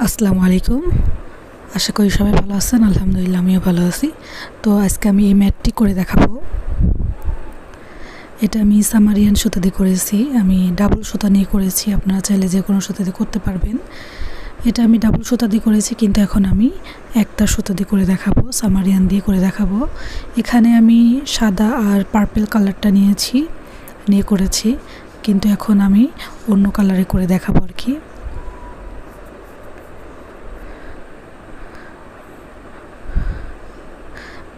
আসসালামু আলাইকুম। আশা করি সবাই ভালো আছেন। আলহামদুলিল্লাহ আমিও ভালো আছি। তো আজকে আমি এই ম্যাটটি করে দেখাবো। এটা আমি সামারিয়ান সুতা দিয়ে করেছি। আমি ডাবল সুতা নিয়ে করেছি, আপনারা চাইলে যে কোনো সুতা দিয়ে করতে পারবেন। এটা আমি ডাবল সুতা দিয়ে করেছি, কিন্তু এখন আমি একটা সুতা দিয়ে করে দেখাবো, সামারিয়ান দিয়ে করে দেখাবো। এখানে আমি সাদা আর পার্পল কালারটা নিয়ে করেছি, কিন্তু এখন আমি অন্য কালারে করে দেখাবো আর কি।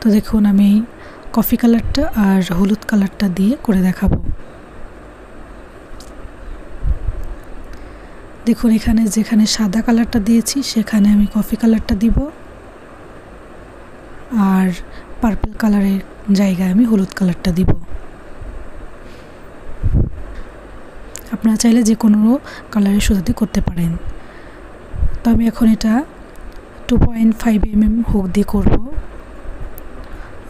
তো দেখুন, আমি কফি কালারটা আর হলুদ কালারটা দিয়ে করে দেখাবো। দেখুন, এখানে যেখানে সাদা কালারটা দিয়েছি সেখানে আমি কফি কালারটা দিব, আর পার্পল কালারের জায়গায় আমি হলুদ কালারটা দিব। আপনারা চাইলে যে কোনো কালারের সুতা দিয়ে করতে পারেন। তো আমি এখন এটা 2.5 mm হুক দিয়ে করব,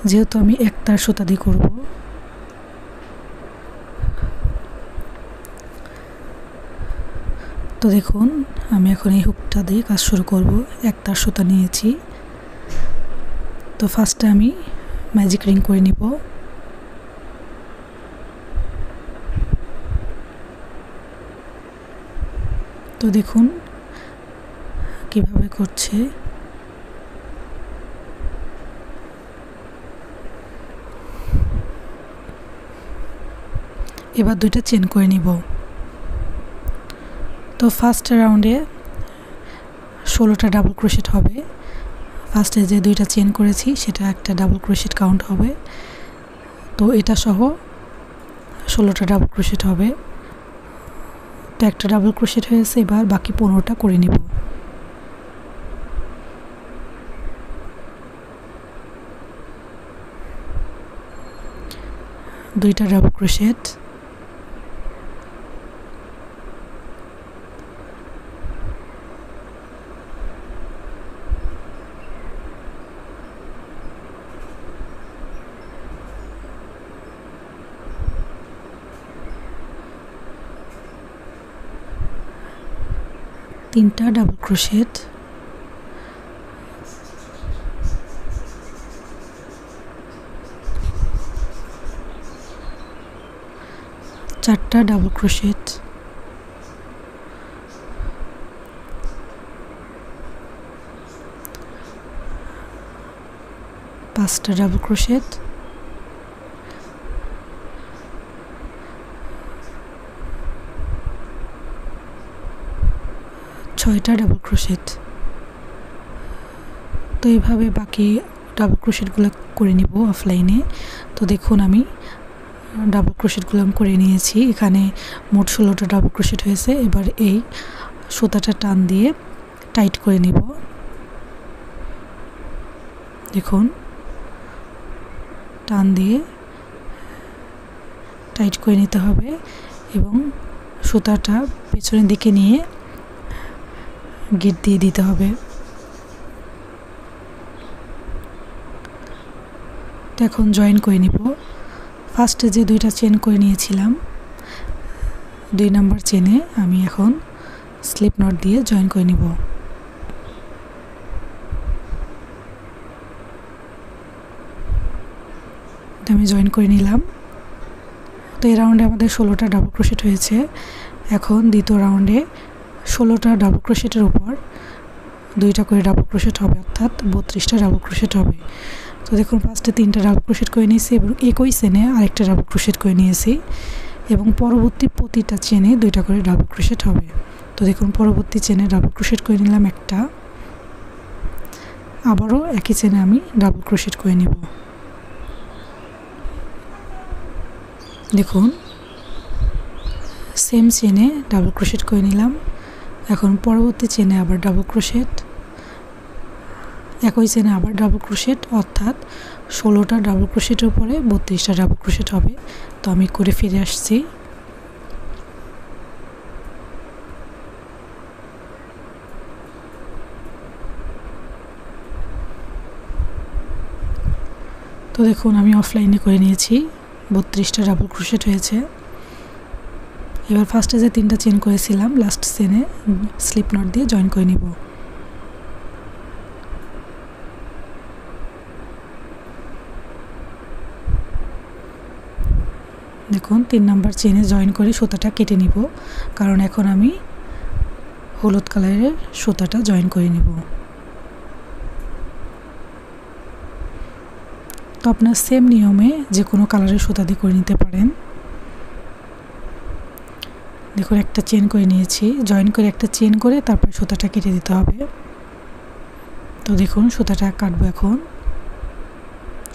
যেহেতু আমি একটার সুতা দিয়ে করব। তো দেখুন, আমি এখন এই হুকটা দিয়ে কাজ শুরু করব। একটার সুতা নিয়েছি। তো ফার্স্টে আমি ম্যাজিক রিং করে নিব। তো দেখুন কিভাবে করছে। এবার দুইটা চেন করে নিব। তো ফার্স্ট রাউন্ডে 16টা ডাবল ক্রোশেট হবে। ফার্স্টে যে দুইটা চেন করেছি সেটা একটা ডাবল ক্রোশেট কাউন্ট হবে। তো এটা সহ 16টা ডাবল ক্রোশেট হবে। তো একটা ডাবল ক্রোশেট হয়েছে, এবার বাকি 15টা করে নিব। দুইটা ডাবল ক্রোশেট, তিনটা ডাবল ক্রোশেট, চারটা ডাবল ক্রোশেট, পাঁচটা ডাবল ক্রোশেট, ছয়টা ডাবল ক্রোশেট। তো এইভাবে বাকি ডাবল ক্রোশেটগুলো করে নিব অফলাইনে। তো দেখুন, আমি ডাবল ক্রোশেটগুলো করে নিয়েছি। এখানে মোট 16টা ডাবল ক্রোশেট হয়েছে। এবার এই সুতাটা টান দিয়ে টাইট করে নিব। দেখুন, টান দিয়ে টাইট করে নিতে হবে এবং সুতাটা পেছনের দিকে নিয়ে গিট দিয়ে দিতে হবে। এখন জয়েন করে নিব। ফার্স্টে যে দুইটা চেন করে নিয়েছিলাম, 2 নাম্বার চেনে আমি এখন স্লিপ নট দিয়ে জয়েন করে নিব। আমি জয়েন করে নিলাম। তো এই রাউন্ডে আমাদের 16টা ডাবল ক্রোশেট হয়েছে। এখন দ্বিতীয় রাউন্ডে 16টা ডাবল ক্রোশেটের উপর 2টা করে ডাবল ক্রোশেট হবে, অর্থাৎ 32টা ডাবল ক্রোশেট হবে। তো দেখুন, ফার্স্টে 3টা ডাবল ক্রোশেট করে নিয়েছি এবং একই চেনে আরেকটা ডাবল ক্রোশেট করে নিয়েছি, এবং পরবর্তী প্রতিটা চেনে 2টা করে ডাবল ক্রোশেট হবে। তো দেখুন, পরবর্তী চেনে ডাবল ক্রোশেট করে নিলাম একটা, আবারও একই চেনে আমি ডাবল ক্রোশেট করে নিব। দেখুন, সেম চেনে ডাবল ক্রোশেট করে নিলাম। এখন পরবর্তী চেনে আবার ডাবল ক্রোশেট, একই চেনে আবার ডাবল ক্রোশেট, অর্থাৎ 16টা ডাবল ক্রোশেটের উপরে 32টা ডাবল ক্রোশেট হবে। তো আমি করে ফিরে আসছি। তো দেখুন, আমি অফলাইনে করে নিয়েছি, 32টা ডাবল ক্রোশেট হয়েছে। এবার ফার্স্টে যে 3টা চেন করেছিলাম লাস্ট চেনে স্লিপ নট দিয়ে জয়েন করে নিব। দেখুন 3 নাম্বার চেনে জয়েন করে সুতাটা কেটে নিব, কারণ এখন আমি হলুদ কালারের সুতাটা জয়েন করে নিব। তো আপনার সেম নিয়মে যে কোনো কালারের সুতা দিয়ে করে নিতে পারেন। দেখুন একটা চেন করে নিয়েছি, জয়েন করে একটা চেন করে তারপর সুতাটা কেটে দিতে হবে। তো দেখুন সুতাটা কাটবো, এখন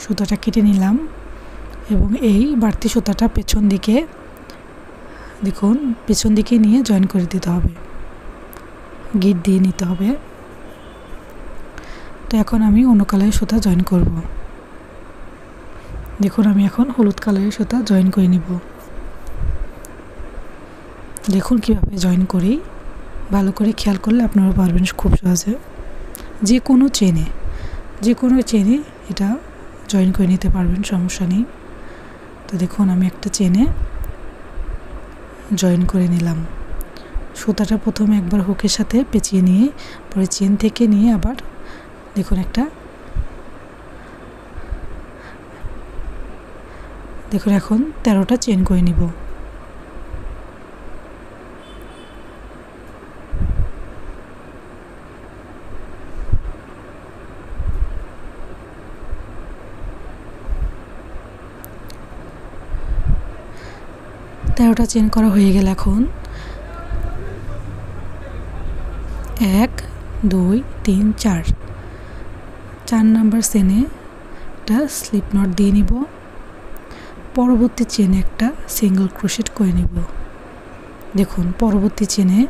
সুতাটা কেটে নিলাম এবং এই বাড়তি সুতাটা পেছন দিকে, দেখুন পেছন দিকে নিয়ে জয়েন করে দিতে হবে, গিট দিয়ে নিতে হবে। তো এখন আমি অন্য কালারের সুতা জয়েন করব। দেখুন আমি এখন হলুদ কালারের সুতা জয়েন করে নিব। দেখুন কিভাবে জয়েন করি, ভালো করে খেয়াল করলে আপনারা পারবেন খুব সহজে। যে কোনো চেনে এটা জয়েন করে নিতে পারবেন, সমস্যা নেই। তো দেখুন আমি একটা চেনে জয়েন করে নিলাম। সুতাটা প্রথমে একবার হুকের সাথে পেঁচিয়ে নিয়ে পরে চেন থেকে নিয়ে আবার দেখুন এখন 13টা চেন করে নিব। তেরোটা চেন করা হয়ে গেলে এখন 1 2 3 4 নাম্বার চেনে একটা স্লিপ নট দিয়ে নিব। পরবর্তী চেনে একটা সিঙ্গেল ক্রোশেট করে নিব। দেখুন পরবর্তী চেনে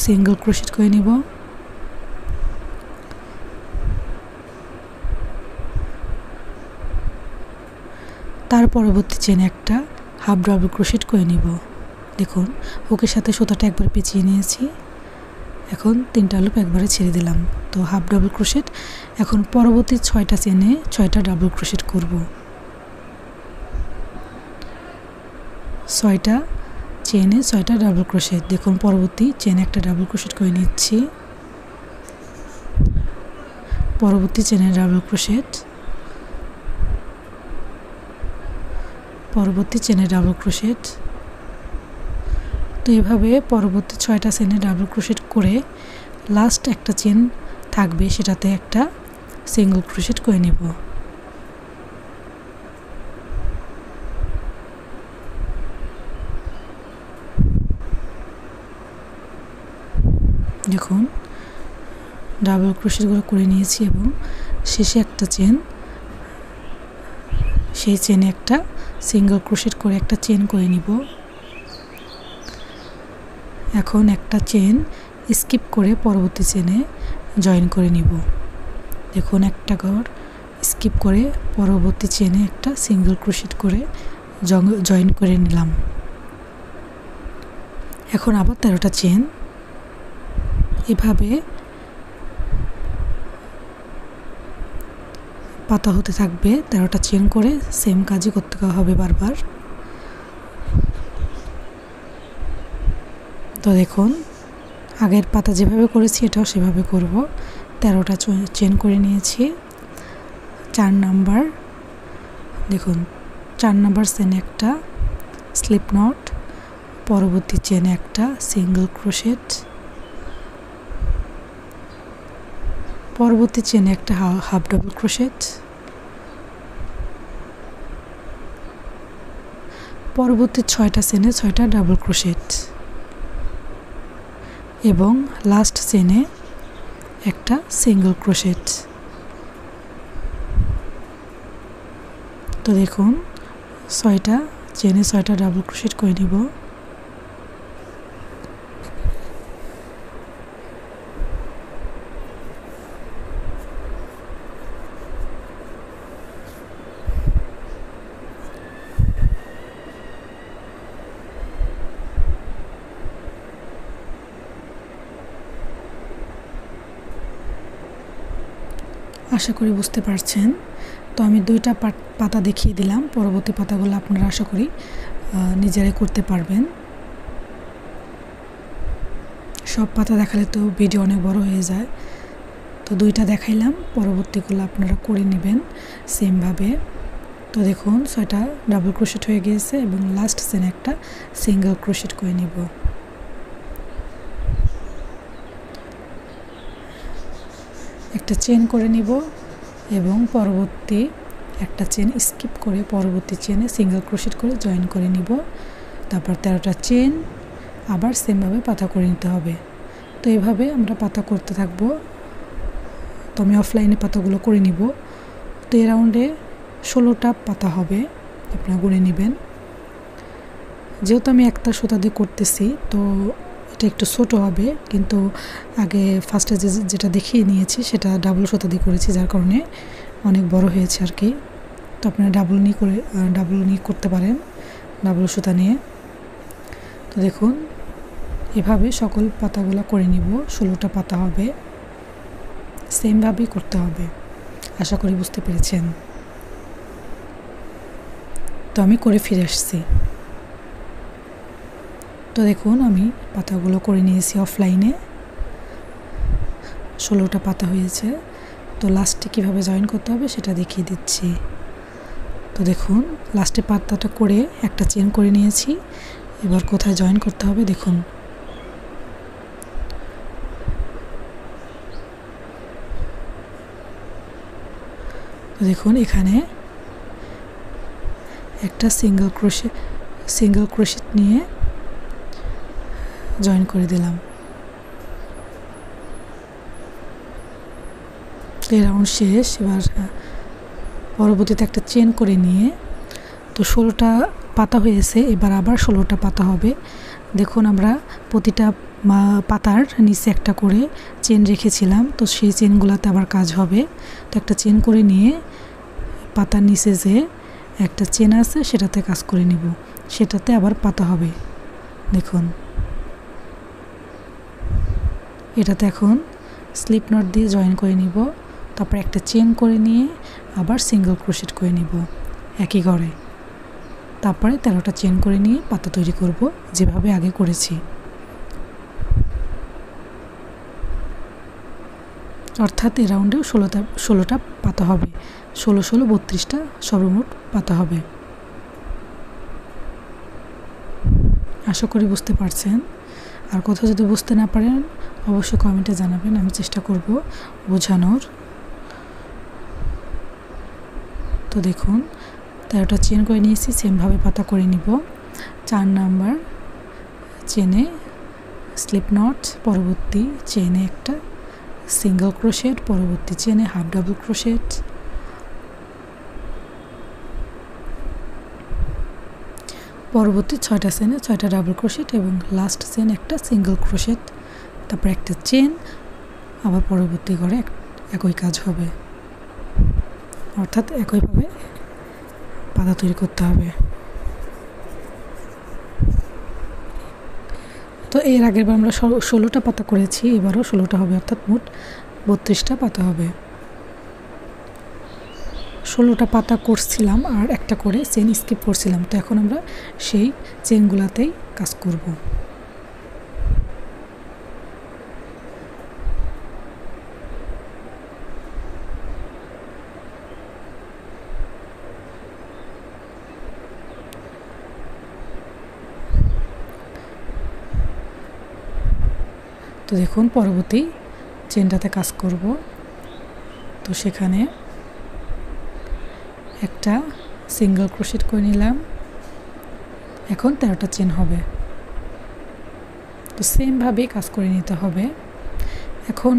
সিঙ্গেল ক্রোশেট করে নিব। তার পরবর্তী চেনে একটা হাফ ডাবল ক্রোশেট করে নিব। দেখুন হুকের সাথে সুতাটা একবার পেঁচিয়ে নিয়েছি, এখন 3টা লুপ একবারে ছেড়ে দিলাম। তো হাফ ডাবল ক্রোশেট। এখন পরবর্তী 6টা চেনে 6টা ডাবল ক্রোশেট করব। 6টা চেনে 6টা ডাবল ক্রোশেট। দেখুন পরবর্তী চেনে একটা ডাবল ক্রোশেট করে নিচ্ছি, পরবর্তী চেনে ডাবল ক্রোশেট, পরবর্তী চেনে ডাবল ক্রোশেট। তো এভাবে পরবর্তী 6টা চেনে ডাবল ক্রোশেট করে লাস্ট একটা চেন থাকবে, সেটাতে একটা সিঙ্গেল ক্রোশেট করে নেব। দেখুন ডাবল ক্রোশেটগুলো করে নিয়েছি এবং শেষে একটা চেন, সেই চেনে একটা সিঙ্গেল ক্রোশেট করে একটা চেন করে নিব। এখন একটা চেন স্কিপ করে পরবর্তী চেনে জয়েন করে নিব। দেখুন একটা ঘর স্কিপ করে পরবর্তী চেনে একটা সিঙ্গেল ক্রোশেট করে জয়েন করে নিলাম। এখন আবার 13টা চেন এভাবে পাতা হতে থাকবে। 13টা চেন করে সেম কাজই করতে হবে বারবার। তো দেখুন আগের পাতা যেভাবে করেছি এটাও সেভাবে করব। 13টা চেন করে নিয়েছি। 4 নাম্বার, দেখুন 4 নাম্বার চেনে একটা স্লিপ নট, পরবর্তী চেনে একটা সিঙ্গেল ক্রোশেট, পরবর্তী চেনে একটা হাফ ডাবল ক্রোশেট, পরবর্তী 6টা চেনে 6টা ডাবল ক্রোশেট এবং লাস্ট চেনে একটা সিঙ্গেল ক্রোশেট। তো দেখুন 6টা চেনে 6টা ডাবল ক্রোশেট করে নিব। আশা করি বুঝতে পারছেন। তো আমি 2টা পাতা দেখিয়ে দিলাম, পরবর্তী পাতাগুলো আপনারা আশা করি নিজেরাই করতে পারবেন। সব পাতা দেখালে তো ভিডিও অনেক বড় হয়ে যায়, তো 2টা দেখাইলাম, পরবর্তীগুলো আপনারা করে নেবেন সেমভাবে। তো দেখুন 6টা ডাবল ক্রোশেট হয়ে গিয়েছে এবং লাস্ট চেনে একটা সিঙ্গেল ক্রোশেট করে নিব। একটা চেন করে নিব এবং পরবর্তী একটা চেন স্কিপ করে পরবর্তী চেনে সিঙ্গেল ক্রোশেট করে জয়েন করে নিব। তারপর 13টা চেন আবার সেমভাবে পাতা করে নিতে হবে। তো এভাবে আমরা পাতা করতে থাকবো। তো আমি অফলাইনে পাতাগুলো করে নিব। তো এই রাউন্ডে 16টা পাতা হবে, আপনারা গুনে নেবেন। যেহেতু আমি একটা সুতা দিয়ে করতেছি তো এটা একটু ছোট হবে, কিন্তু আগে ফার্স্টে যেটা দেখিয়ে নিয়েছি সেটা ডাবল সুতা দিয়ে করেছি, যার কারণে অনেক বড় হয়েছে আর কি। তো আপনারা ডাবল নিয়ে করতে পারেন, ডাবল সুতা নিয়ে। তো দেখুন এভাবে সকল পাতাগুলো করে নিব। 16টা পাতা হবে, সেমভাবেই করতে হবে। আশা করি বুঝতে পেরেছেন। তো আমি করে ফিরে আসছি। তো দেখুন আমি পাতাগুলো করে নিয়েছি অফলাইনে। 16টা পাতা হয়েছে। তো লাস্টে কীভাবে জয়েন করতে হবে সেটা দেখিয়ে দিচ্ছি। তো দেখুন লাস্টে পাতাটা করে একটা চেন করে নিয়েছি। এবার কোথায় জয়েন করতে হবে দেখুন। তো দেখুন এখানে একটা সিঙ্গেল ক্রোশেট নিয়ে জয়েন করে দিলাম। এই রাউন্ড শেষ। এবার পরবর্তীতে একটা চেন করে নিয়ে, তো 16টা পাতা হয়েছে, এবার আবার 16টা পাতা হবে। দেখুন আমরা প্রতিটা পাতার নিচে একটা করে চেন রেখেছিলাম, তো সেই চেনগুলোতে আবার কাজ হবে। তো একটা চেন করে নিয়ে পাতার নিচে যে একটা চেন আছে সেটাতে কাজ করে নিব, সেটাতে আবার পাতা হবে। দেখুন এটাতে এখন স্লিপ নট দিয়ে জয়েন করে নিব। তারপর একটা চেন করে নিয়ে আবার সিঙ্গেল ক্রোশেট করে নিব একই ঘরে। তারপরে 13টা চেন করে নিয়ে পাতা তৈরি করব যেভাবে আগে করেছি। অর্থাৎ এই রাউন্ডেও 16টা পাতা হবে। 16 16 32টা সর্বমোট পাতা হবে। আশা করি বুঝতে পারছেন। আর কোথাও যদি বুঝতে না পারেন অবশ্যই কমেন্টে জানাবেন, আমি চেষ্টা করব বোঝানোর। তো দেখুন 13টা চেন করে নিয়েছি, সেমভাবে পাতা করে নিব। 4 নাম্বার চেনে স্লিপ নট, পরবর্তী চেনে একটা সিঙ্গেল ক্রোশেট, পরবর্তী চেনে হাফ ডাবল ক্রোশেট, পরবর্তী 6টা চেনে 6টা ডাবল ক্রোশেট এবং লাস্ট চেন একটা সিঙ্গেল ক্রোশেট, তারপর একটা চেন, আবার পরবর্তী ঘরে একই কাজ হবে। অর্থাৎ একইভাবে পাতা তৈরি করতে হবে। তো এর আগের বার আমরা 16টা পাতা করেছি, এবারও 16টা হবে, অর্থাৎ মোট 32টা পাতা হবে। 16টা পাতা করছিলাম আর একটা করে চেন স্কিপ করছিলাম। তো এখন আমরা সেই চেনগুলাতেই কাজ করব। তো দেখুন পরবর্তী চেনটাতে কাজ করব। তো সেখানে একটা সিঙ্গেল ক্রোশেট করে নিলাম। এখন 13টা চেন হবে। তো সেমভাবেই কাজ করে নিতে হবে। এখন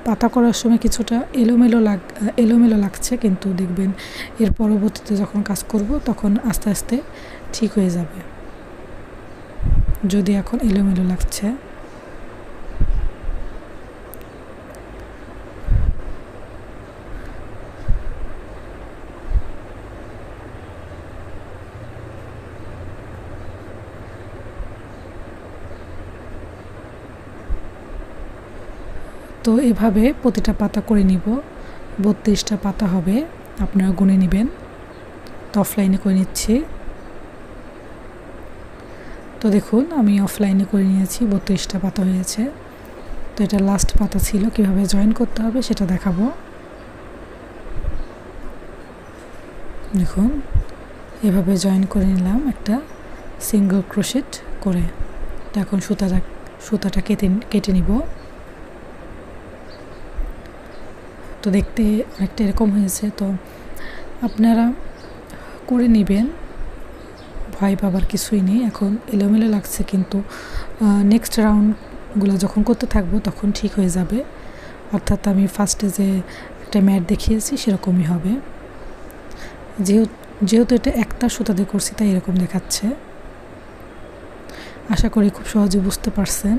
পাতা করার সময় কিছুটা এলোমেলো লাগছে, কিন্তু দেখবেন এর পরবর্তীতে যখন কাজ করব তখন আস্তে আস্তে ঠিক হয়ে যাবে। যদি এখন এলোমেলো লাগছে, তো এভাবে প্রতিটা পাতা করে নিব। 32টা পাতা হবে, আপনারা গুনে নেবেন। তো অফলাইনে করে নিচ্ছি। তো দেখুন আমি অফলাইনে করে নিয়েছি, 32টা পাতা হয়েছে। তো এটা লাস্ট পাতা ছিল, কিভাবে জয়েন করতে হবে সেটা দেখাবো। দেখুন এভাবে জয়েন করে নিলাম একটা সিঙ্গেল ক্রোশেট করে। তো এখন সুতাটা কেটে নিব। তো দেখতে অনেকটা এরকম হয়েছে, তো আপনারা করে নেবেন, ভয় পাবার কিছুই নেই। এখন এলোমেলো লাগছে, কিন্তু নেক্সট রাউন্ডগুলো যখন করতে থাকবো তখন ঠিক হয়ে যাবে। অর্থাৎ আমি ফার্স্টে যে একটা ম্যাট দেখিয়েছি সেরকমই হবে। যেহেতু এটা একটা সুতা দিয়ে করছি তাই এরকম দেখাচ্ছে। আশা করি খুব সহজে বুঝতে পারছেন।